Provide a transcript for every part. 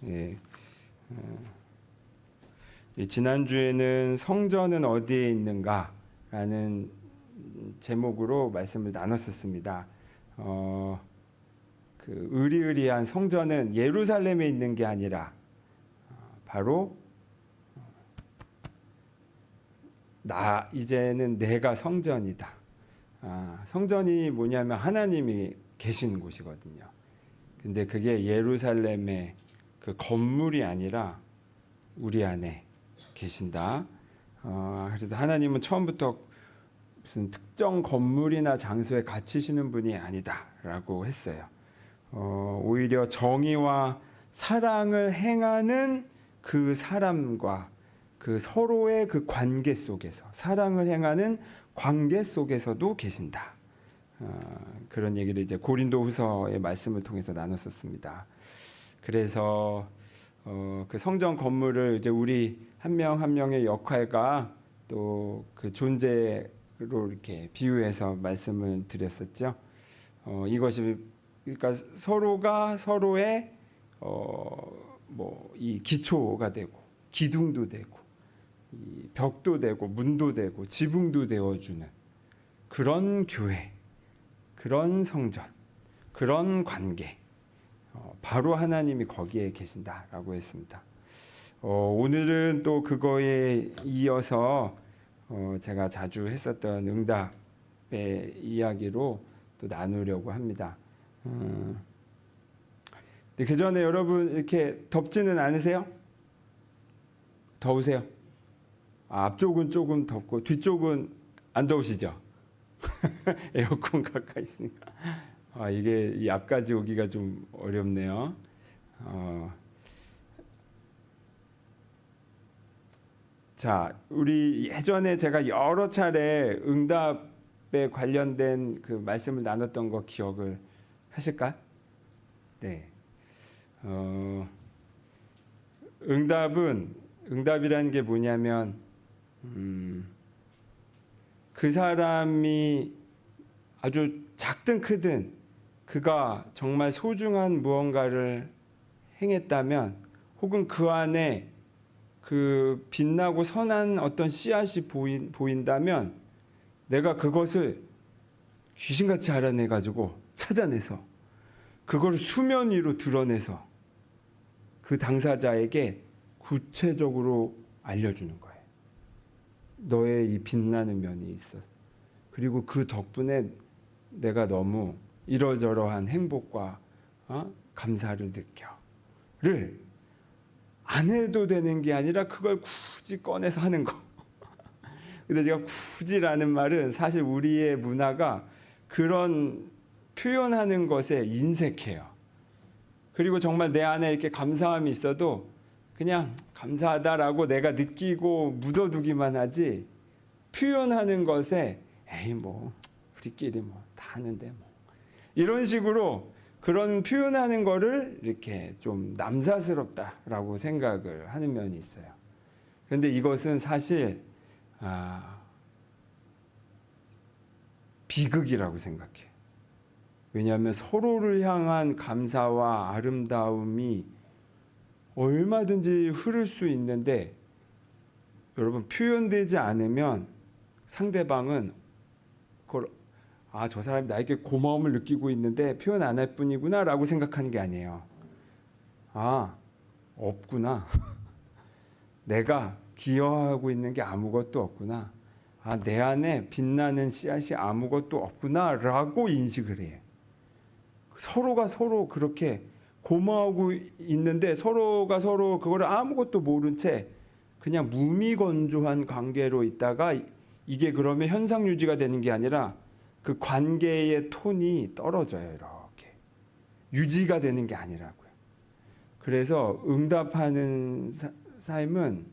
예. 지난주에는 성전은 어디에 있는가라는 제목으로 말씀을 나눴었습니다. 그 의리의리한 성전은 예루살렘에 있는 게 아니라 바로 이제는 내가 성전이다. 성전이 뭐냐면 하나님이 계신 곳이거든요. 근데 그게 예루살렘의 그 건물이 아니라 우리 안에 계신다. 그래서 하나님은 처음부터 무슨 특정 건물이나 장소에 갇히시는 분이 아니다라고 했어요. 오히려 정의와 사랑을 행하는 그 사람과 그 서로의 그 관계 속에서, 사랑을 행하는 관계 속에서도 계신다. 그런 얘기를 이제 고린도후서의 말씀을 통해서 나눴었습니다. 그래서 그 성전 건물을 이제 우리 한 명 한 명의 역할과 또 그 존재로 이렇게 비유해서 말씀을 드렸었죠. 이것이 그러니까 서로가 서로의 뭐 이 기초가 되고 기둥도 되고 이 벽도 되고 문도 되고 지붕도 되어주는 그런 교회, 그런 성전, 그런 관계, 바로 하나님이 거기에 계신다라고 했습니다. 오늘은 또 그거에 이어서 제가 자주 했었던 응답의 이야기로 또 나누려고 합니다. 근데 그 전에 여러분 이렇게 덥지는 않으세요? 더우세요? 앞쪽은 조금 덥고 뒤쪽은 안 더우시죠? 에어컨 가까이 있으니까. 이게 이 앞까지 오기가 좀 어렵네요. 자, 우리 예전에 제가 여러 차례 응답에 관련된 그 말씀을 나눴던 거 기억을 하실까요? 네. 응답이라는 게 뭐냐면 그 사람이 아주 작든 크든 그가 정말 소중한 무언가를 행했다면 혹은 그 안에 그 빛나고 선한 어떤 씨앗이 보인다면 내가 그것을 귀신같이 알아내가지고 찾아내서 그걸 수면 위로 드러내서 그 당사자에게 구체적으로 알려주는 거예요. 너의 이 빛나는 면이 있어. 그리고 그 덕분에 내가 너무 이러저러한 행복과 감사를 느껴를 안 해도 되는 게 아니라 그걸 굳이 꺼내서 하는 거. 근데 제가 굳이라는 말은 사실 우리의 문화가 그런 표현하는 것에 인색해요. 그리고 정말 내 안에 이렇게 감사함이 있어도 그냥 감사하다라고 내가 느끼고 묻어두기만 하지 표현하는 것에 에이 뭐 우리끼리 뭐 다 하는데 뭐 이런 식으로 그런 표현하는 거를 이렇게 좀 남사스럽다라고 생각을 하는 면이 있어요. 그런데 이것은 사실 비극이라고 생각해요. 왜냐하면 서로를 향한 감사와 아름다움이 얼마든지 흐를 수 있는데 여러분 표현되지 않으면 상대방은 그걸 저 사람이 나에게 고마움을 느끼고 있는데 표현 안 할 뿐이구나 라고 생각하는 게 아니에요. 없구나. 내가 기여하고 있는 게 아무것도 없구나. 내 안에 빛나는 씨앗이 아무것도 없구나 라고 인식을 해요. 서로가 서로 그렇게 고마워하고 있는데 서로가 서로 그거를 아무것도 모른 채 그냥 무미건조한 관계로 있다가 이게 그러면 현상 유지가 되는 게 아니라 그 관계의 톤이 떨어져요. 이렇게 유지가 되는 게 아니라고요. 그래서 응답하는 삶은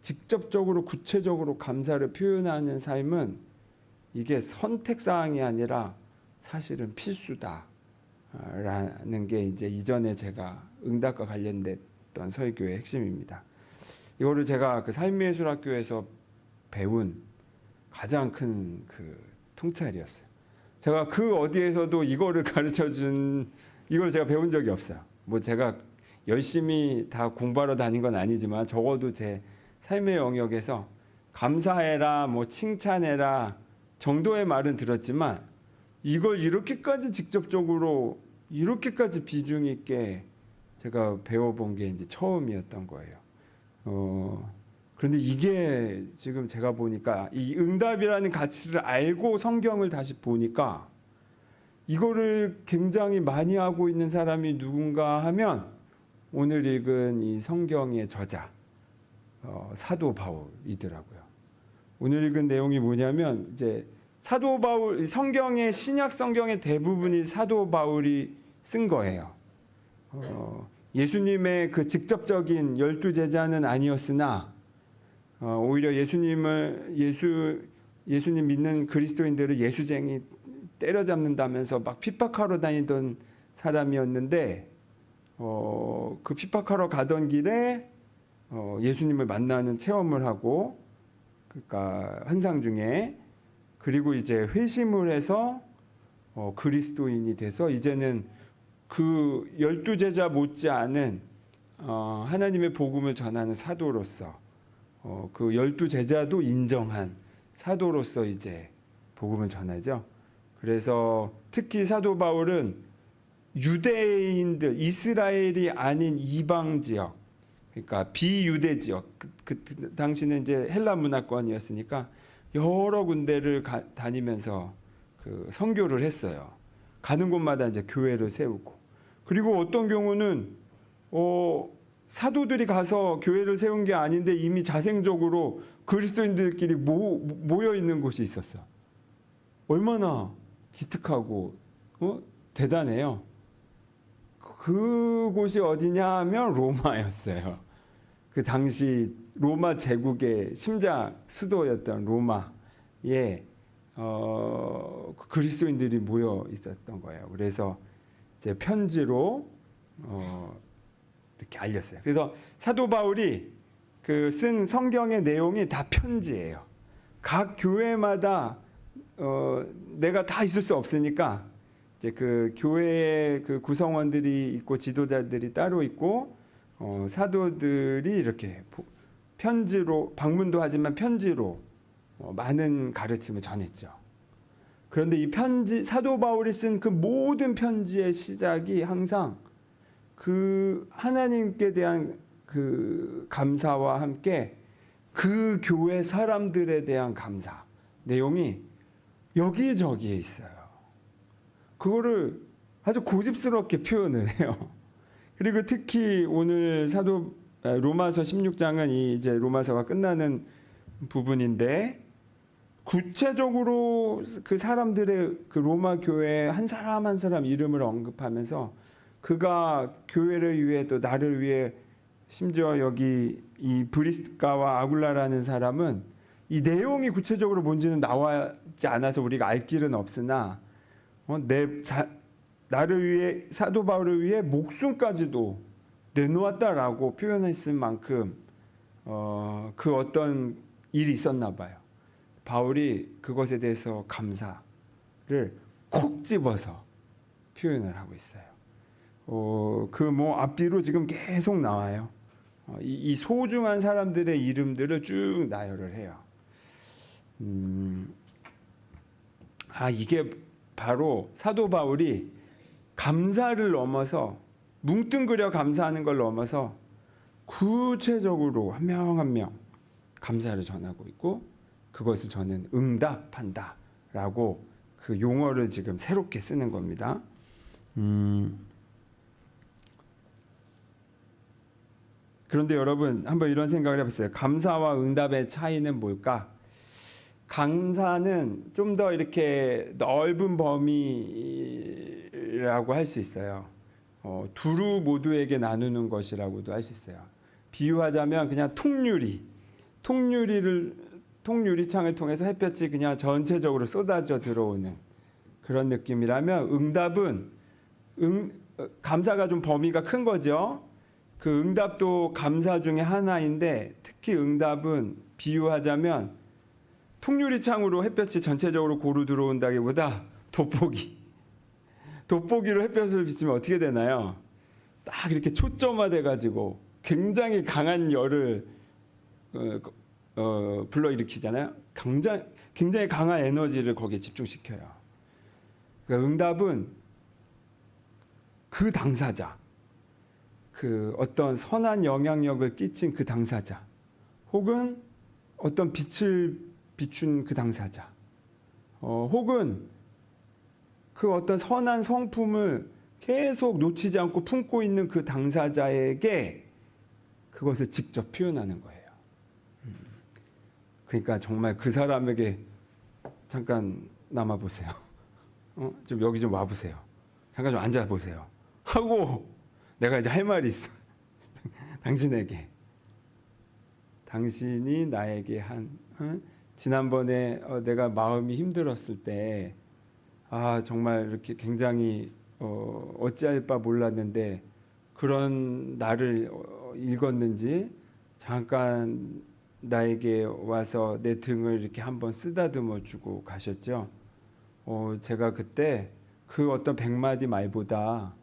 직접적으로 구체적으로 감사를 표현하는 삶은 이게 선택사항이 아니라 사실은 필수다라는 게 이제 이전에 제가 응답과 관련됐던 설교의 핵심입니다. 이거를 제가 그 삶의예술학교에서 배운 가장 큰 그 통찰이었어요. 제가 그 어디에서도 이거를 가르쳐준 이걸 제가 배운 적이 없어요. 뭐 제가 열심히 다 공부하러 다닌 건 아니지만 적어도 제 삶의 영역에서 감사해라, 뭐 칭찬해라 정도의 말은 들었지만 이걸 이렇게까지 직접적으로 이렇게까지 비중 있게 제가 배워본 게 이제 처음이었던 거예요. 그런데 이게 지금 제가 보니까 이 응답이라는 가치를 알고 성경을 다시 보니까 이거를 굉장히 많이 하고 있는 사람이 누군가 하면 오늘 읽은 이 성경의 저자 사도 바울이더라고요. 오늘 읽은 내용이 뭐냐면 이제 사도 바울 성경의 신약 성경의 대부분이 사도 바울이 쓴 거예요. 예수님의 그 직접적인 12제자는 아니었으나 오히려 예수님 믿는 그리스도인들을 예수쟁이 때려잡는다면서 막 핍박하러 다니던 사람이었는데 그 핍박하러 가던 길에 예수님을 만나는 체험을 하고 그러니까 환상 중에 그리고 이제 회심을 해서 그리스도인이 돼서 이제는 그 12제자 못지않은 하나님의 복음을 전하는 사도로서 그 12제자도 인정한 사도로서 이제 복음을 전하죠. 그래서 특히 사도 바울은 유대인들, 이스라엘이 아닌 이방 지역, 그러니까 비유대 지역, 그 당시는 이제 헬라 문화권이었으니까 여러 군데를 다니면서 그 선교를 했어요. 가는 곳마다 이제 교회를 세우고, 그리고 어떤 경우는 사도들이 가서 교회를 세운 게 아닌데 이미 자생적으로 그리스도인들끼리 모여 있는 곳이 있었어. 얼마나 기특하고 대단해요. 그곳이 어디냐 하면 로마였어요. 그 당시 로마 제국의 심장 수도였던 로마에 그리스도인들이 모여 있었던 거예요. 그래서 이제 편지로 이렇게 알렸어요. 그래서 사도 바울이 그 쓴 성경의 내용이 다 편지예요. 각 교회마다 내가 다 있을 수 없으니까 이제 그 교회의 그 구성원들이 있고 지도자들이 따로 있고 사도들이 이렇게 편지로 방문도 하지만 편지로 많은 가르침을 전했죠. 그런데 이 편지 사도 바울이 쓴 그 모든 편지의 시작이 항상 그 하나님께 대한 그 감사와 함께 그 교회 사람들에 대한 감사 내용이 여기저기에 있어요. 그거를 아주 고집스럽게 표현을 해요. 그리고 특히 오늘 로마서 16장은 이제 로마서가 끝나는 부분인데 구체적으로 그 사람들의 그 로마 교회 한 사람 한 사람 이름을 언급하면서 그가 교회를 위해 또 나를 위해 심지어 여기 이 브리스가와 아굴라라는 사람은 이 내용이 구체적으로 뭔지는 나와있지 않아서 우리가 알 길은 없으나 나를 위해 사도 바울을 위해 목숨까지도 내놓았다라고 표현했을 만큼 그 어떤 일이 있었나 봐요. 바울이 그것에 대해서 감사를 콕 집어서 표현을 하고 있어요. 그 앞뒤로 지금 계속 나와요. 이 소중한 사람들의 이름들을 쭉 나열을 해요. 이게 바로 사도 바울이 감사를 넘어서 뭉뚱그려 감사하는 걸 넘어서 구체적으로 한 명 한 명 감사를 전하고 있고 그것을 저는 응답한다라고 그 용어를 지금 새롭게 쓰는 겁니다. 그런데 여러분 한번 이런 생각을 해봤어요. 감사와 응답의 차이는 뭘까? 감사는 좀 더 이렇게 넓은 범위라고 할 수 있어요. 두루 모두에게 나누는 것이라고도 할 수 있어요. 비유하자면 그냥 통유리창을 통해서 햇볕이 그냥 전체적으로 쏟아져 들어오는 그런 느낌이라면 응답은 감사가 좀 범위가 큰 거죠. 그 응답도 감사 중에 하나인데 특히 응답은 비유하자면 통유리창으로 햇볕이 전체적으로 고루 들어온다기보다 돋보기로 햇볕을 비치면 어떻게 되나요? 딱 이렇게 초점화돼 가지고 굉장히 강한 열을 불러일으키잖아요. 굉장히 강한 에너지를 거기에 집중시켜요. 그러니까 응답은 그 당사자, 그 어떤 선한 영향력을 끼친 그 당사자, 혹은 어떤 빛을 비춘 그 당사자, 혹은 그 어떤 선한 성품을 계속 놓치지 않고 품고 있는 그 당사자에게 그것을 직접 표현하는 거예요. 그러니까 정말 그 사람에게 잠깐 남아 보세요. 좀 여기 좀 와 보세요. 잠깐 좀 앉아 보세요. 하고 내가 이제 할 말이 있어. 당신에게. 당신이 나에게 한 지난번에 내가 마음이 힘들었을 때 정말 이렇게 굉장히 어찌할 바 몰랐는데 그런 나를 읽었는지 잠깐 나에게 와서 내 등을 이렇게 한번 쓰다듬어 주고 가셨죠. 제가 그때 그 어떤 100마디 말보다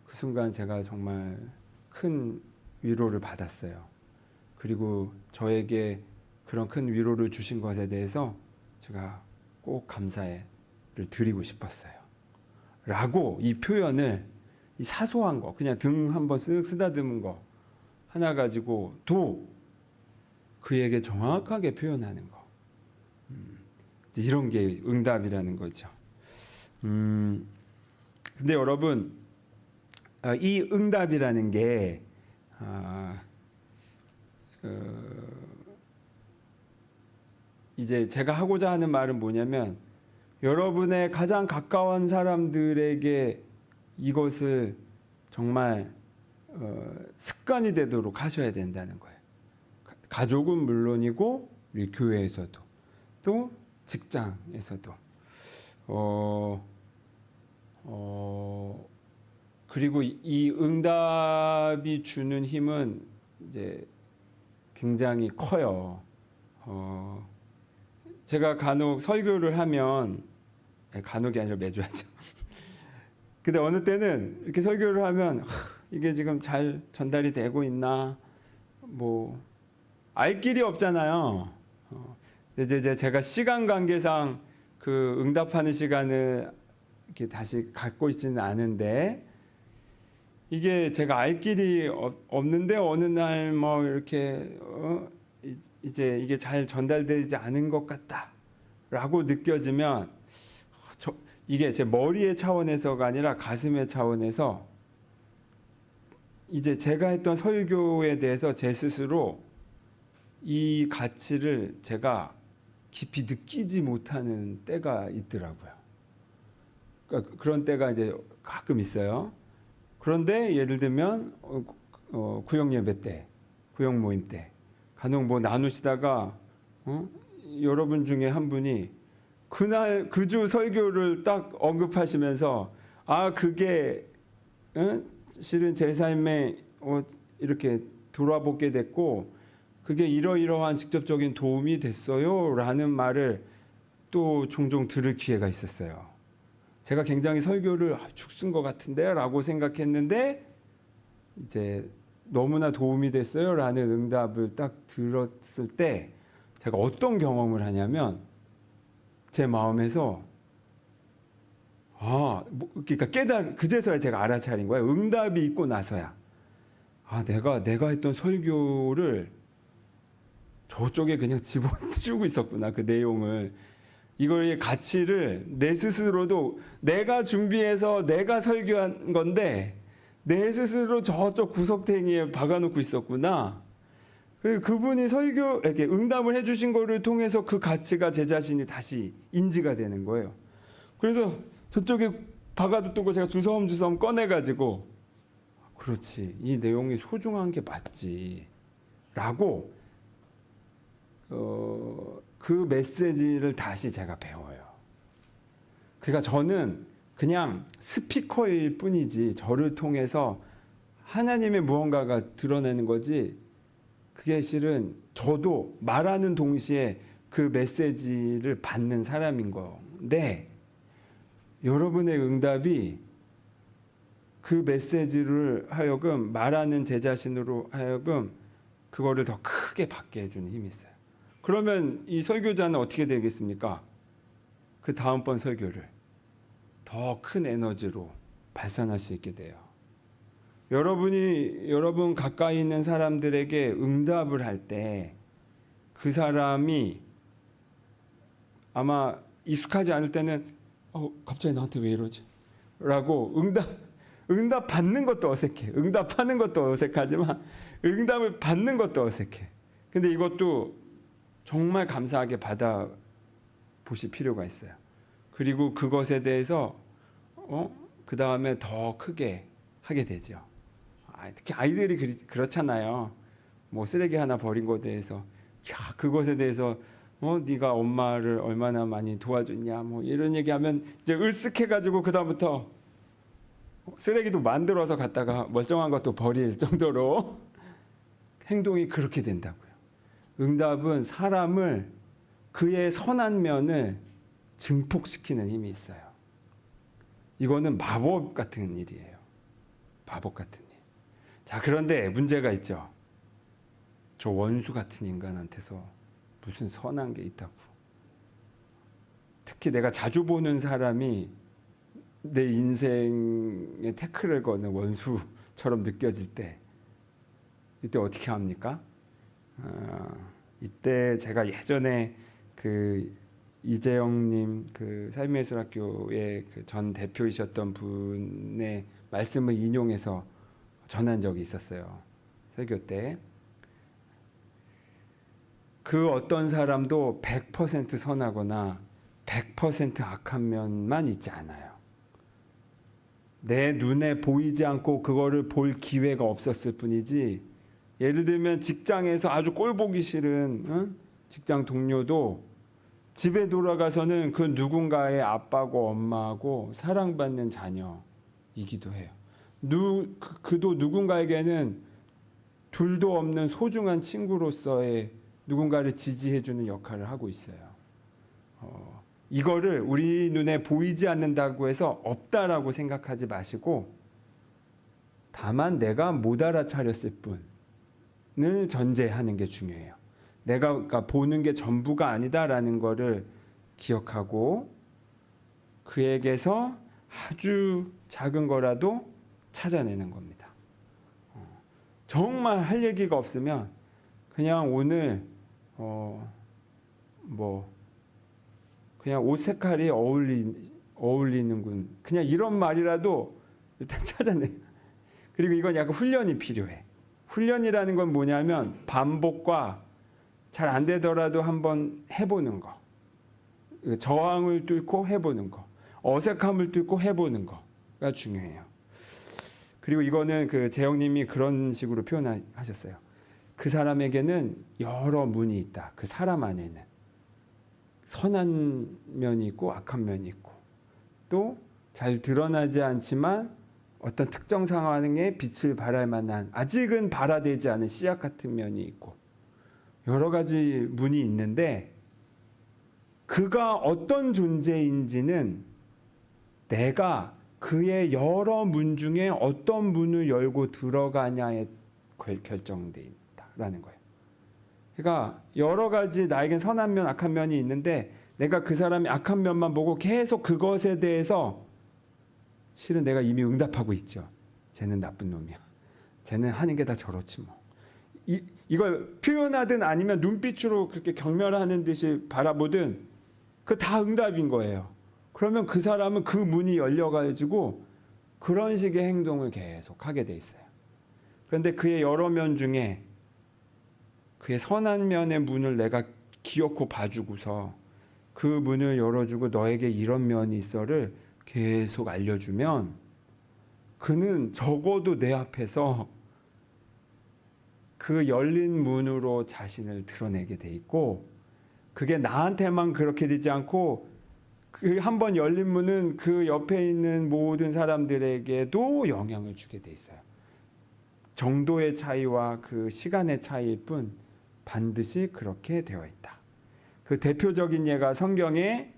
그 순간 제가 정말 큰 위로를 받았어요. 그리고 저에게 그런 큰 위로를 주신 것에 대해서 제가 꼭 감사를 드리고 싶었어요. 라고 이 표현을, 이 사소한 거, 그냥 등 한번 쓱 쓰다듬은 거 하나 가지고 도 그에게 정확하게 표현하는 거. 이런 게 응답이라는 거죠. 근데 여러분, 이 응답이라는 게 이제 제가 하고자 하는 말은 뭐냐면, 여러분의 가장 가까운 사람들에게 이것을 정말 습관이 되도록 하셔야 된다는 거예요. 가족은 물론이고 우리 교회에서도 또 직장에서도 그리고 이 응답이 주는 힘은 이제 굉장히 커요. 제가 간혹 설교를 하면, 간혹이 아니라 매주 하죠. 근데 어느 때는 이렇게 설교를 하면 이게 지금 잘 전달이 되고 있나, 뭐 알 길이 없잖아요. 이제 제가 시간 관계상 그 응답하는 시간을 이렇게 다시 갖고 있지는 않은데, 이게 제가 알 길이 없는데 어느 날 뭐 이렇게 이제 이게 잘 전달되지 않은 것 같다라고 느껴지면, 이게 제 머리의 차원에서가 아니라 가슴의 차원에서 이제 제가 했던 설교에 대해서 제 스스로 이 가치를 제가 깊이 느끼지 못하는 때가 있더라고요. 그러니까 그런 때가 이제 가끔 있어요. 그런데 예를 들면 구역 예배 때, 구역 모임 때 간혹 뭐 나누시다가 여러분 중에 한 분이 그날 그 주 설교를 딱 언급하시면서 그게 실은 제 삶에 이렇게 돌아보게 됐고 그게 이러이러한 직접적인 도움이 됐어요 라는 말을 또 종종 들을 기회가 있었어요. 제가 굉장히 설교를 죽순 것 같은데 라고 생각했는데 이제 너무나 도움이 됐어요 라는 응답을 딱 들었을 때 제가 어떤 경험을 하냐면, 제 마음에서 그러니까 그제서야 제가 알아차린 거예요. 응답이 있고 나서야 내가 했던 설교를 저쪽에 그냥 집어쓰고 있었구나, 그 내용을. 이거의 가치를 내 스스로도 내가 준비해서 내가 설교한 건데 내 스스로 저쪽 구석탱이에 박아놓고 있었구나. 그분이 설교에게 응답을 해주신 거를 통해서 그 가치가 제 자신이 다시 인지가 되는 거예요. 그래서 저쪽에 박아뒀던 제가 주섬주섬 꺼내가지고 그렇지, 이 내용이 소중한 게 맞지 라고 그 메시지를 다시 제가 배워요. 그러니까 저는 그냥 스피커일 뿐이지 저를 통해서 하나님의 무언가가 드러내는 거지, 그게 실은 저도 말하는 동시에 그 메시지를 받는 사람인 건데, 여러분의 응답이 그 메시지를 하여금 말하는 제 자신으로 하여금 그거를 더 크게 받게 해주는 힘이 있어요. 그러면 이 설교자는 어떻게 되겠습니까? 그 다음번 설교를 더 큰 에너지로 발산할 수 있게 돼요. 여러분 가까이 있는 사람들에게 응답을 할 때 그 사람이 아마 익숙하지 않을 때는 갑자기 나한테 왜 이러지? 라고 응답 받는 것도 어색해. 응답하는 것도 어색하지만 응답을 받는 것도 어색해. 근데 이것도 정말 감사하게 받아 보실 필요가 있어요. 그리고 그것에 대해서 그 다음에 더 크게 하게 되죠. 특히 아이들이 그렇잖아요. 뭐 쓰레기 하나 버린 것에 대해서 그것에 대해서 네가 엄마를 얼마나 많이 도와줬냐 뭐 이런 얘기하면 이제 을쓱해가지고 그 다음부터 쓰레기도 만들어서 갖다가 멀쩡한 것도 버릴 정도로 행동이 그렇게 된다고요. 응답은 사람을 그의 선한 면을 증폭시키는 힘이 있어요. 이거는 마법 같은 일이에요. 마법 같은 일. 자, 그런데 문제가 있죠. 저 원수 같은 인간한테서 무슨 선한 게 있다고. 특히 내가 자주 보는 사람이 내 인생에 태클을 거는 원수처럼 느껴질 때 이때 어떻게 합니까? 이때 제가 예전에 그 이재영님 그 삶의예술학교의 그 전 대표이셨던 분의 말씀을 인용해서 전한 적이 있었어요. 설교 때. 그 어떤 사람도 100% 선하거나 100% 악한 면만 있지 않아요. 내 눈에 보이지 않고 그거를 볼 기회가 없었을 뿐이지, 예를 들면 직장에서 아주 꼴 보기 싫은 직장 동료도 집에 돌아가서는 그 누군가의 아빠고 엄마고 사랑받는 자녀이기도 해요. 그도 누군가에게는 둘도 없는 소중한 친구로서의 누군가를 지지해주는 역할을 하고 있어요. 이거를 우리 눈에 보이지 않는다고 해서 없다라고 생각하지 마시고, 다만 내가 못 알아차렸을 뿐을 전제하는 게 중요해요. 내가 그러니까 보는 게 전부가 아니다라는 거를 기억하고 그에게서 아주 작은 거라도 찾아내는 겁니다. 정말 할 얘기가 없으면 그냥 오늘 그냥 옷 색깔이 어울리는군, 그냥 이런 말이라도 일단 찾아내. 그리고 이건 약간 훈련이 필요해. 훈련이라는 건 뭐냐면 반복과 잘 안 되더라도 한번 해보는 거, 저항을 뚫고 해보는 거, 어색함을 뚫고 해보는 거가 중요해요. 그리고 이거는 그 재영님이 그런 식으로 표현하셨어요. 그 사람에게는 여러 문이 있다. 그 사람 안에는 선한 면이 있고 악한 면이 있고, 또 잘 드러나지 않지만 어떤 특정 상황에 빛을 발할 만한 아직은 발화되지 않은 씨앗 같은 면이 있고, 여러 가지 문이 있는데 그가 어떤 존재인지는 내가 그의 여러 문 중에 어떤 문을 열고 들어가냐에 결정돼 있다라는 거예요. 그러니까 여러 가지 나에겐 선한 면, 악한 면이 있는데 내가 그 사람의 악한 면만 보고 계속 그것에 대해서 실은 내가 이미 응답하고 있죠. 쟤는 나쁜 놈이야. 쟤는 하는 게 다 저렇지 뭐. 이걸 표현하든 아니면 눈빛으로 그렇게 경멸하는 듯이 바라보든 그 다 응답인 거예요. 그러면 그 사람은 그 문이 열려가지고 그런 식의 행동을 계속 하게 돼 있어요. 그런데 그의 여러 면 중에 그의 선한 면의 문을 내가 기어코 봐주고서 그 문을 열어주고 너에게 이런 면이 있어를 계속 알려주면 그는 적어도 내 앞에서 그 열린 문으로 자신을 드러내게 돼 있고, 그게 나한테만 그렇게 되지 않고 그 한 번 열린 문은 그 옆에 있는 모든 사람들에게도 영향을 주게 돼 있어요. 정도의 차이와 그 시간의 차이일 뿐 반드시 그렇게 되어 있다. 그 대표적인 예가 성경에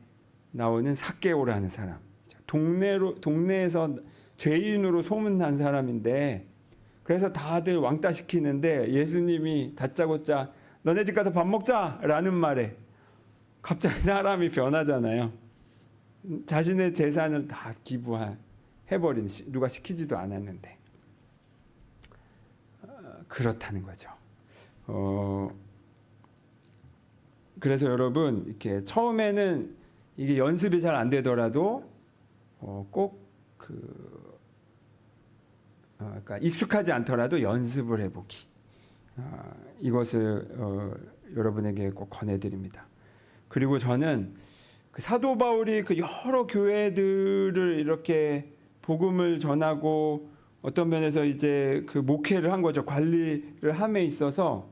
나오는 삭개오라는 사람. 동네에서 죄인으로 소문난 사람인데, 그래서 다들 왕따 시키는데 예수님이 다짜고짜 너네 집 가서 밥 먹자라는 말에 갑자기 사람이 변하잖아요. 자신의 재산을 다 기부해버린, 누가 시키지도 않았는데. 그렇다는 거죠. 그래서 여러분, 이렇게 처음에는 이게 연습이 잘 안 되더라도 꼭 그러니까 익숙하지 않더라도 연습을 해보기. 이것을 여러분에게 꼭 권해드립니다. 그리고 저는 그 사도 바울이 그 여러 교회들을 이렇게 복음을 전하고 어떤 면에서 이제 그 목회를 한 거죠. 관리를 함에 있어서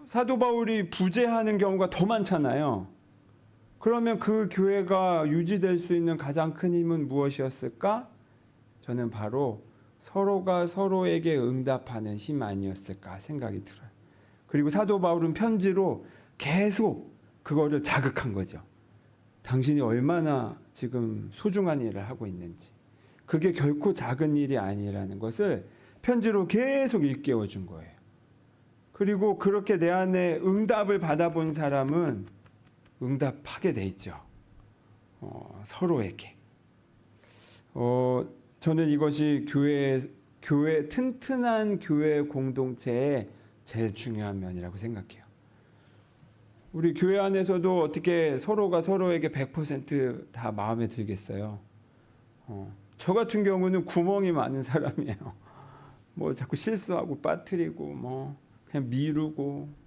사도 바울이 부재하는 경우가 더 많잖아요. 그러면 그 교회가 유지될 수 있는 가장 큰 힘은 무엇이었을까? 저는 바로 서로가 서로에게 응답하는 힘 아니었을까 생각이 들어요. 그리고 사도 바울은 편지로 계속 그거를 자극한 거죠. 당신이 얼마나 지금 소중한 일을 하고 있는지, 그게 결코 작은 일이 아니라는 것을 편지로 계속 일깨워 준 거예요. 그리고 그렇게 내 안에 응답을 받아본 사람은 응답하게 돼 있죠. 서로에게. 저는 이것이 튼튼한 교회 공동체의 제일 중요한 면이라고 생각해요. 우리 교회 안에서도 어떻게 서로가 서로에게 100% 마음에 들겠어요. 저 같은 경우는 구멍이 많은 사람이에요. 뭐 자꾸 실수하고 빠뜨리고 뭐 그냥 미루고.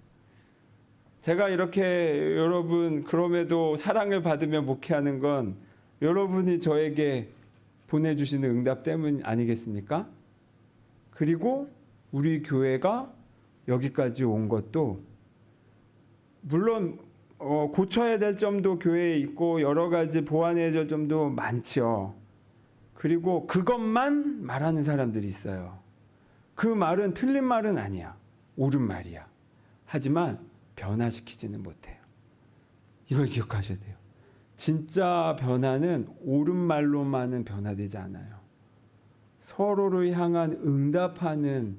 제가 이렇게 여러분 그럼에도 사랑을 받으며 목회하는 건 여러분이 저에게 보내주시는 응답 때문 아니겠습니까? 그리고 우리 교회가 여기까지 온 것도 물론 고쳐야 될 점도 교회에 있고 여러 가지 보완해야 될 점도 많죠. 그리고 그것만 말하는 사람들이 있어요. 그 말은 틀린 말은 아니야. 옳은 말이야. 하지만 변화시키지는 못해요. 이걸 기억하셔야 돼요. 진짜 변화는 옳은 말로만은 변화되지 않아요. 서로를 향한 응답하는,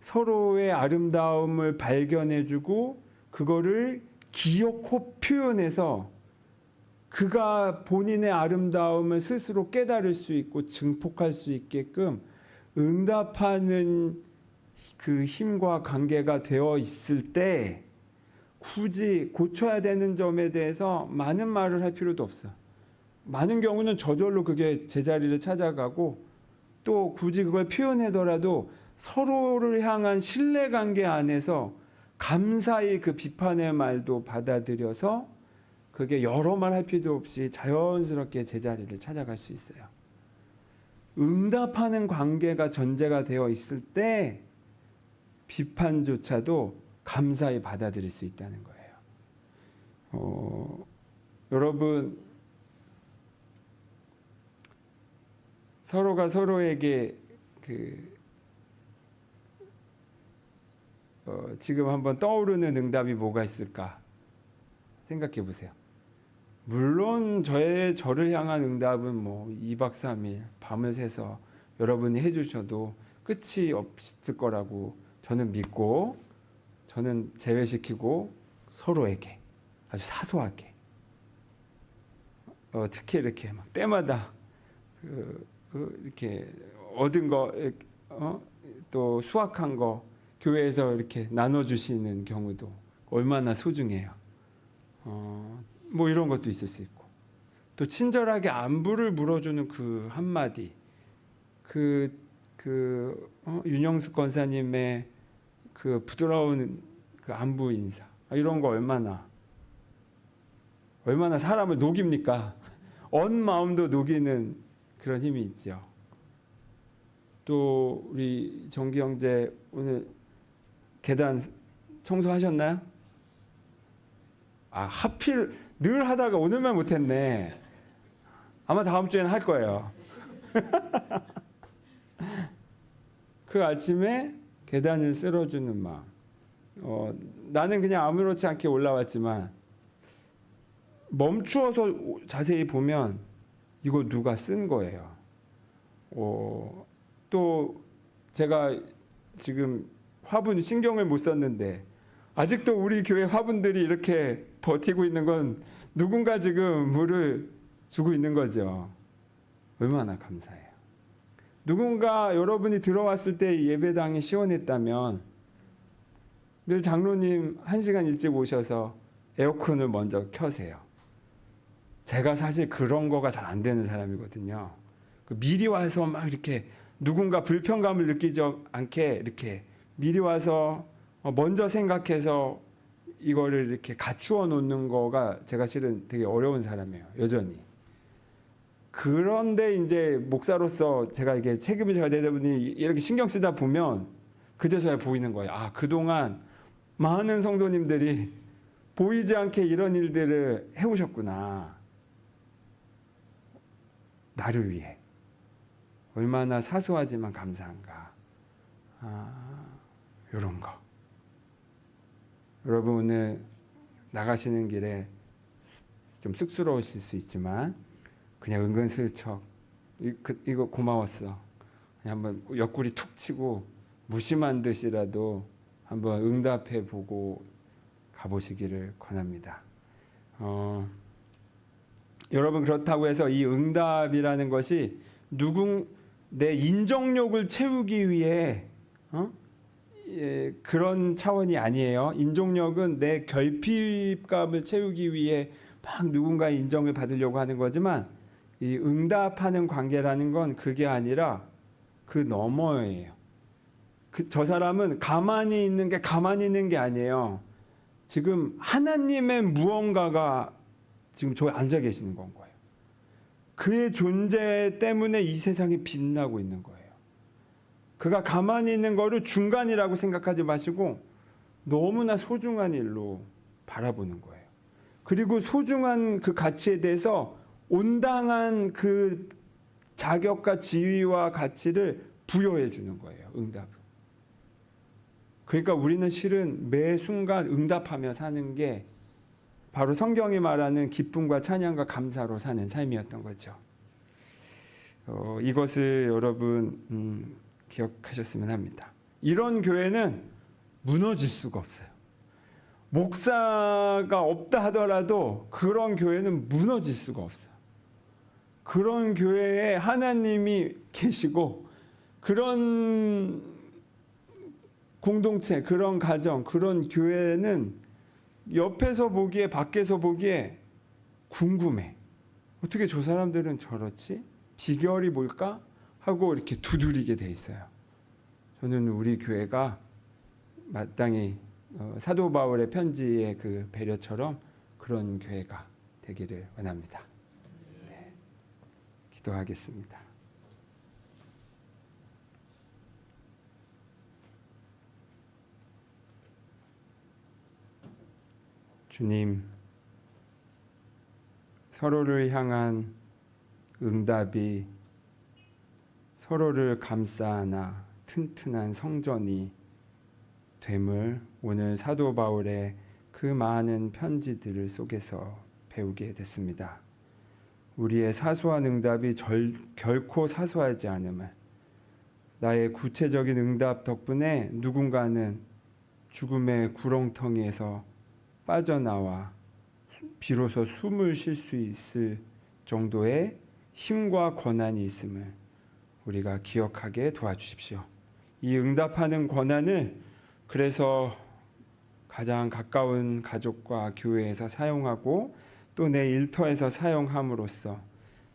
서로의 아름다움을 발견해주고 그거를 기어코 표현해서 그가 본인의 아름다움을 스스로 깨달을 수 있고 증폭할 수 있게끔 응답하는 그 힘과 관계가 되어 있을 때 굳이 고쳐야 되는 점에 대해서 많은 말을 할 필요도 없어. 많은 경우는 저절로 그게 제자리를 찾아가고 또 굳이 그걸 표현하더라도 서로를 향한 신뢰관계 안에서 감사히 그 비판의 말도 받아들여서 그게 여러 말 할 필요 없이 자연스럽게 제자리를 찾아갈 수 있어요. 응답하는 관계가 전제가 되어 있을 때 비판조차도 감사히 받아들일 수 있다는 거예요. 여러분, 서로가 서로에게 지금 한번 떠오르는 응답이 뭐가 있을까 생각해 보세요. 물론 저를 향한 응답은 뭐 2박 3일 밤을 새서 여러분이 해주셔도 끝이 없을 거라고 저는 믿고, 저는 제외시키고 서로에게 아주 사소하게 특히 이렇게 막 때마다 이렇게 얻은 거 또 수확한 거 교회에서 이렇게 나눠주시는 경우도 얼마나 소중해요. 뭐 이런 것도 있을 수 있고, 또 친절하게 안부를 물어주는 그 한마디, 윤영숙 권사님의 그 부드러운 그 안부 인사, 이런 거 얼마나 사람을 녹입니까? 언 마음도 녹이는 그런 힘이 있죠. 또 우리 정기 형제 오늘 계단 청소하셨나요? 하필 늘 하다가 오늘만 못했네. 아마 다음 주에는 할 거예요. 그 아침에 계단을 쓸어주는 마음. 나는 그냥 아무렇지 않게 올라왔지만 멈추어서 자세히 보면 이거 누가 쓴 거예요. 또 제가 지금 화분 신경을 못 썼는데 아직도 우리 교회 화분들이 이렇게 버티고 있는 건 누군가 지금 물을 주고 있는 거죠. 얼마나 감사해요. 누군가 여러분이 들어왔을 때 예배당이 시원했다면 늘 장로님 1시간 일찍 오셔서 에어컨을 먼저 켜세요. 제가 사실 그런 거가 잘 안 되는 사람이거든요. 미리 와서 막 이렇게 누군가 불편감을 느끼지 않게 이렇게 미리 와서 먼저 생각해서 이거를 이렇게 갖추어 놓는 거가 제가 실은 되게 어려운 사람이에요. 여전히. 그런데 이제 목사로서 제가 이게 책임을 져야 되다 보니 이렇게 신경 쓰다 보면 그제서야 보이는 거예요. 아, 그동안 많은 성도님들이 보이지 않게 이런 일들을 해오셨구나. 나를 위해. 얼마나 사소하지만 감사한가. 이런 거. 여러분 오늘 나가시는 길에 좀 쑥스러우실 수 있지만 그냥 은근슬쩍 이거 고마웠어. 그냥 한번 옆구리 툭 치고 무심한 듯이라도 한번 응답해 보고 가보시기를 권합니다. 여러분 그렇다고 해서 이 응답이라는 것이 내 인정욕을 채우기 위해 그런 차원이 아니에요. 인정욕은 내 결핍감을 채우기 위해 막 누군가의 인정을 받으려고 하는 거지만 이 응답하는 관계라는 건 그게 아니라 그 너머예요. 저 사람은 가만히 있는 게 아니에요. 지금 하나님의 무언가가 지금 저기 앉아 계시는 건 거예요. 그의 존재 때문에 이 세상이 빛나고 있는 거예요. 그가 가만히 있는 거를 중간이라고 생각하지 마시고 너무나 소중한 일로 바라보는 거예요. 그리고 소중한 그 가치에 대해서 온당한 그 자격과 지위와 가치를 부여해 주는 거예요. 응답은. 그러니까 우리는 실은 매 순간 응답하며 사는 게 바로 성경이 말하는 기쁨과 찬양과 감사로 사는 삶이었던 거죠. 이것을 여러분 기억하셨으면 합니다. 이런 교회는 무너질 수가 없어요. 목사가 없다 하더라도 그런 교회는 무너질 수가 없어요. 그런 교회에 하나님이 계시고 그런 공동체, 그런 가정, 그런 교회는 옆에서 보기에 밖에서 보기에 궁금해. 어떻게 저 사람들은 저렇지? 비결이 뭘까? 하고 이렇게 두드리게 돼 있어요. 저는 우리 교회가 마땅히 사도 바울의 편지의 그 배려처럼 그런 교회가 되기를 원합니다. 네. 기도하겠습니다. 주님, 서로를 향한 응답이 서로를 감싸나 튼튼한 성전이 됨을 오늘 사도 바울의 그 많은 편지들 속에서 배우게 됐습니다. 우리의 사소한 응답이 결코 사소하지 않음을, 나의 구체적인 응답 덕분에 누군가는 죽음의 구렁텅이에서 빠져나와 비로소 숨을 쉴 수 있을 정도의 힘과 권한이 있음을 우리가 기억하게 도와주십시오. 이 응답하는 권한을 그래서 가장 가까운 가족과 교회에서 사용하고 또 내 일터에서 사용함으로써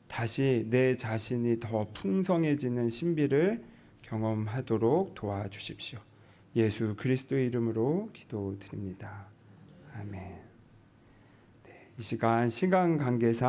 다시 내 자신이 더 풍성해지는 신비를 경험하도록 도와주십시오. 예수 그리스도의 이름으로 기도드립니다. 아멘. 네, 이 시간 관계상